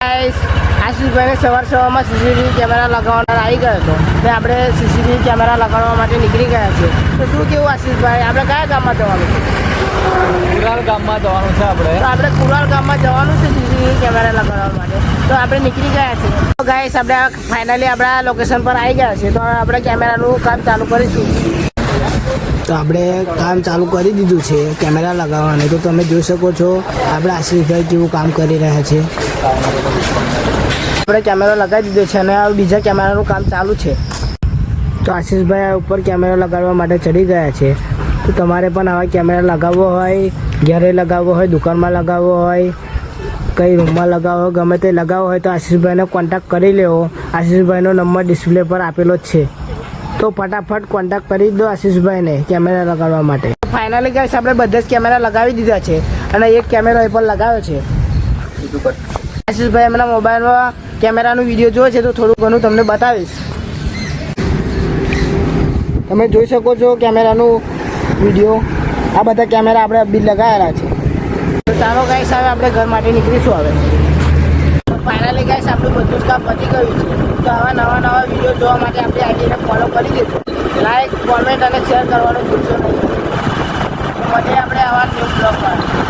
આશીષભાઈને સવારમાં CCTV camera લગાવવાના આવી ગયો હતો ને આપણે સીસીટીવી કેમેરા લગાવવા માટે નીકળી ગયા છીએ. તો શું કેવું આશીષભાઈ, આપણે કયા ગામમાં જવાનું છે? કુરાલ ગામમાં જવાનું છે આપણે. તો આપણે કુરાલ ગામમાં જવાનું છે સીસીટીવી કેમેરા લગાવવા માટે. તો આપણે નીકળી ગયા છીએ. તો ગાઈસ આપણે ફાઇનલી આપણા લોકેશન પર આવી ગયા છીએ. તો આપણે કેમેરાનું કામ ચાલુ કરીશું. તો આપણે કામ ચાલુ કરી દીધું છે કેમેરા લગાવવાનું. તો તમે જોઈ શકો છો આપણે આશીષભાઈ કેવું કામ કરી રહ્યા છે. આપણે કેમેરો લગાવી દીધો છે અને બીજા કેમેરાનું કામ ચાલુ છે. તો આશીષભાઈ ઉપર કેમેરો લગાડવા માટે ચડી ગયા છે. તો તમારે પણ આવા કેમેરા લગાવવો હોય, ઘરે લગાવવો હોય, દુકાનમાં લગાવવો હોય, કઈ રૂમમાં લગાવવો હોય, ગમે તે લગાવવો હોય તો આશીષભાઈને કોન્ટેક્ટ કરી લેવો. આશીષભાઈનો નંબર ડિસ્પ્લે પર આપેલો જ છે. તો ફટાફટ કોન્ટેક્ટ કરી દો આશીષભાઈને કેમેરા લગાડવા માટે. ફાઇનલી ગાઈસ આપણે બધા જ કેમેરા લગાવી દીધા છે અને એક કેમેરો એ પણ લગાવ્યો છે. આશીષભાઈ એમના મોબાઈલમાં કેમેરાનો વિડીયો જોયો છે તો થોડું ઘણું તમને બતાવીશ. તમે જોઈ શકો છો કેમેરાનું વિડીયો. આ બધા કેમેરા આપણે બી લગાવેલા છે. તો ચાલો ગાઈસ હવે આપણે ઘર માટે નીકળીશું. હવે ફાઇનલી ગાઈસ આપણું બધું જ કામ પતી ગયું છે. તો આવા નવા વિડીયો જોવા માટે આપણી આઈડીને ફોલો કરી દેજો. લાઈક, કોમેન્ટ અને શેર કરવાનું ભૂલશો નહીં. તો મળીએ આપણે આવા ન્યૂ બ્લોગમાં.